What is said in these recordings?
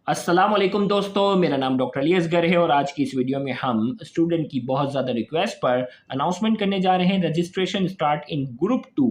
अस्सलाम वालेकुम दोस्तों, मेरा नाम डॉक्टर अली असगर है और आज की इस वीडियो में हम स्टूडेंट की बहुत ज़्यादा रिक्वेस्ट पर अनाउंसमेंट करने जा रहे हैं। रजिस्ट्रेशन स्टार्ट इन ग्रुप 2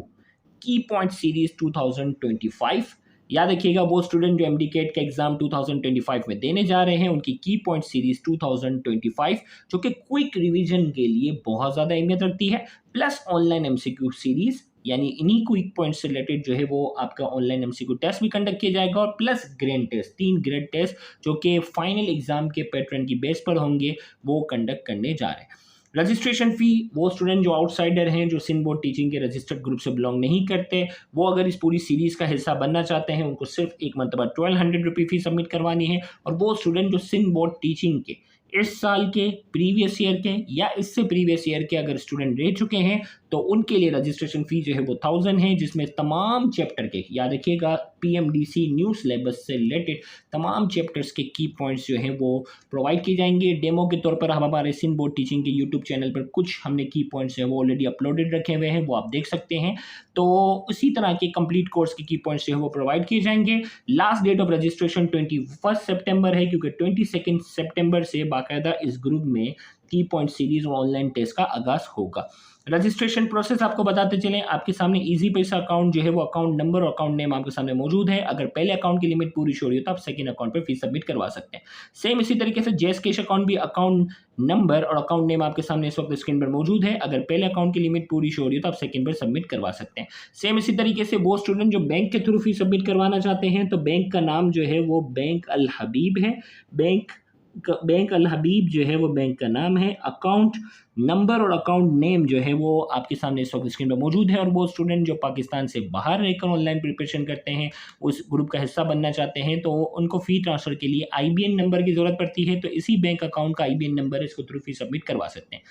की पॉइंट सीरीज 2025। याद रखिएगा, वो स्टूडेंट जो एमडी कैट का एग्जाम 2025 में देने जा रहे हैं उनकी की पॉइंट सीरीज 2025 जो कि क्विक रिवीजन के लिए बहुत ज़्यादा अहमियत रखती है, प्लस ऑनलाइन एमसीक्यू सीरीज, यानी इन्हीं क्विक पॉइंट से रिलेटेड जो है वो आपका ऑनलाइन एमसीक्यू टेस्ट भी कंडक्ट किया जाएगा और plus grade test, 3 grade test जो कि फाइनल एग्जाम के पैटर्न की बेस पर होंगे वो कंडक्ट करने जा रहे हैं। रजिस्ट्रेशन फ़ी, वो स्टूडेंट जो आउटसाइडर हैं, जो सिंध बोर्ड टीचिंग के रजिस्टर्ड ग्रुप से बिलोंग नहीं करते, वो अगर इस पूरी सीरीज़ का हिस्सा बनना चाहते हैं उनको सिर्फ एक मरतबा 1200 रुपये फ़ी सबमिट करवानी है। और वो स्टूडेंट जो सिंध बोर्ड टीचिंग के इस साल के, प्रीवियस ईयर के या इससे प्रीवियस ईयर के अगर स्टूडेंट रह चुके हैं तो उनके लिए रजिस्ट्रेशन फ़ी जो है वो 1000 है, जिसमें तमाम चैप्टर के, याद रखिएगा, पीएमडीसी न्यू सिलेबस से रिलेटेड तमाम चैप्टर्स के की पॉइंट्स जो हैं वो प्रोवाइड किए जाएंगे। डेमो के तौर पर हम हमारे सिंध बोर्ड टीचिंग के यूट्यूब चैनल पर कुछ हमने की पॉइंट्स हैं वो ऑलरेडी अपलोडेड रखे हुए हैं, वो आप देख सकते हैं। तो उसी तरह के कंप्लीट कोर्स के की पॉइंट्स जो है वो प्रोवाइड किए जाएंगे। लास्ट डेट ऑफ रजिस्ट्रेशन 21 सितंबर है, क्योंकि 22 सितंबर से बाकायदा इस ग्रुप में की पॉइंट सीरीज और ऑनलाइन टेस्ट का आगाज होगा। रजिस्ट्रेशन प्रोसेस आपको बताते चलें, आपके सामने इजी पैसा अकाउंट जो है वो अकाउंट नंबर और अकाउंट नेम आपके सामने मौजूद है। अगर पहले अकाउंट की लिमिट पूरी हो रही हो तो आप सेकंड अकाउंट पर फीस सबमिट करवा सकते हैं। सेम इसी तरीके से जैस कैश अकाउंट भी अकाउंट नंबर और अकाउंट नेम आपके सामने इस वक्त स्क्रीन पर मौजूद है। अगर पहले अकाउंट की लिमिट पूरी हो रही हो तो आप सेकंड पर सबमिट करवा सकते हैं। सेम इसी तरीके से वो स्टूडेंट जो बैंक के थ्रू फीस सबमिट करवाना चाहते हैं तो बैंक का नाम जो है वो बैंक अल हबीब है। बैंक अल हबीब जो है वो बैंक का नाम है। अकाउंट नंबर और अकाउंट नेम जो है वो आपके सामने इस वक्त स्क्रीन पर मौजूद है। और वो स्टूडेंट जो पाकिस्तान से बाहर रहकर ऑनलाइन प्रिपरेशन करते हैं, उस ग्रुप का हिस्सा बनना चाहते हैं, तो उनको फ़ी ट्रांसफ़र के लिए आईबीएन नंबर की ज़रूरत पड़ती है। तो इसी बैंक अकाउंट का आईबीएन नंबर है, इसको थ्रू फी सबमिट करवा सकते हैं।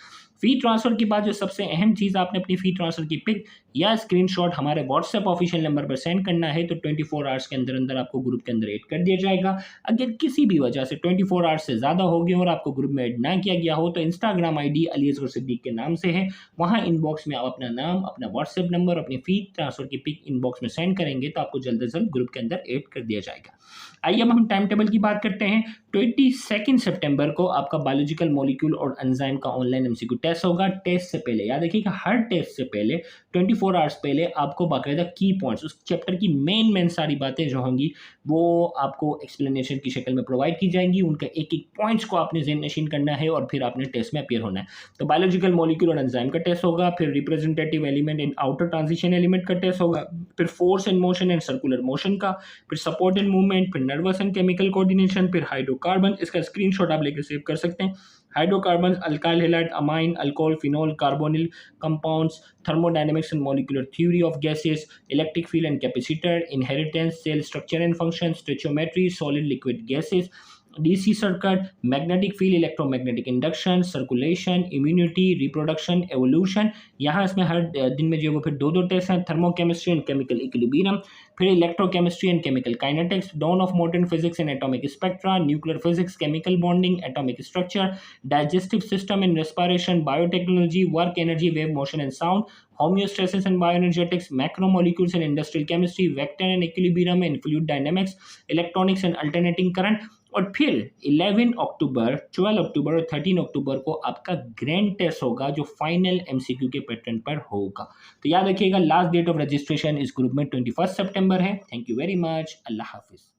फ़ी ट्रांसफ़र के बाद जो सबसे अहम चीज़, आपने अपनी फ़ी ट्रांसफ़र की पिक या स्क्रीनशॉट हमारे व्हाट्सएप ऑफिशियल नंबर पर सेंड करना है, तो 24 आवर्स के अंदर अंदर आपको ग्रुप के अंदर ऐड कर दिया जाएगा। अगर किसी भी वजह से 24 आवर्स से ज़्यादा हो गए और आपको ग्रुप में ऐड ना किया गया हो तो इंस्टाग्राम आईडी अली असगर सिद्दीक के नाम से है, वहाँ इनबॉक्स में आप अपना नाम, अपना व्हाट्सएप नंबर, अपनी फ़ी ट्रांसफ़र की पिक इनबॉक्स में सेंड करेंगे तो आपको जल्द से जल्द ग्रुप के अंदर ऐड कर दिया जाएगा। आइए अब हम टाइम टेबल की बात करते हैं। 22 सितंबर को आपका बायोलॉजिकल मॉलिक्यूल और एंजाइम का ऑनलाइन एमसीक्यू टेस्ट होगा। टेस्ट से पहले याद रखिएगा, हर टेस्ट से पहले 24 आवर्स पहले आपको बाकायदा की पॉइंट्स, उस चैप्टर की मेन सारी बातें जो होंगी वो आपको एक्सप्लेनेशन की शक्ल में प्रोवाइड की जाएंगी। उनका एक एक पॉइंट्स को आपने ज़हन नशीन करना है और फिर आपने टेस्ट में अपीयर होना है। तो बायोलॉजिकल मॉलिक्यूल और एंजाइम का टेस्ट होगा, फिर representative element and outer transition element का टेस्ट होगा, फिर force and motion and circular motion का, फिर सपोर्ट एंड मूवमेंट, फिर नर्वस एंड केमिकल कोऑर्डिनेशन, फिर हाइड्रोकार्बन। इसका स्क्रीनशॉट आप लेकर सेव कर सकते हैं। Hydrocarbon, alkyl halide, amine, alcohol, phenol, carbonyl compounds, thermodynamics and molecular theory of gases, electric field and capacitor, inheritance, cell structure and function, stoichiometry, solid liquid gases, DC circuit, magnetic field, electromagnetic induction, circulation, immunity, reproduction, evolution. यहाँ इसमें हर दिन में जो है वो फिर दो test हैं, थर्मोकेमिस्ट्री एंड केमिकल इक्विलिब्रियम, फिर electrochemistry and chemical kinetics, dawn of modern physics and atomic spectra, nuclear physics, chemical bonding, atomic structure, digestive system and respiration, biotechnology, work energy, wave motion and sound, homeostasis and bioenergetics, macromolecules and industrial chemistry, vector and equilibrium and fluid dynamics, electronics and alternating current। और फिर 11 अक्टूबर, 12 अक्टूबर और 13 अक्टूबर को आपका grand test होगा जो final MCQ के pattern पर होगा। तो याद रखिएगा, लास्ट डेट ऑफ रजिस्ट्रेशन इस ग्रुप में 21 सितंबर है। Thank you very much. अल्लाह हाफिज़।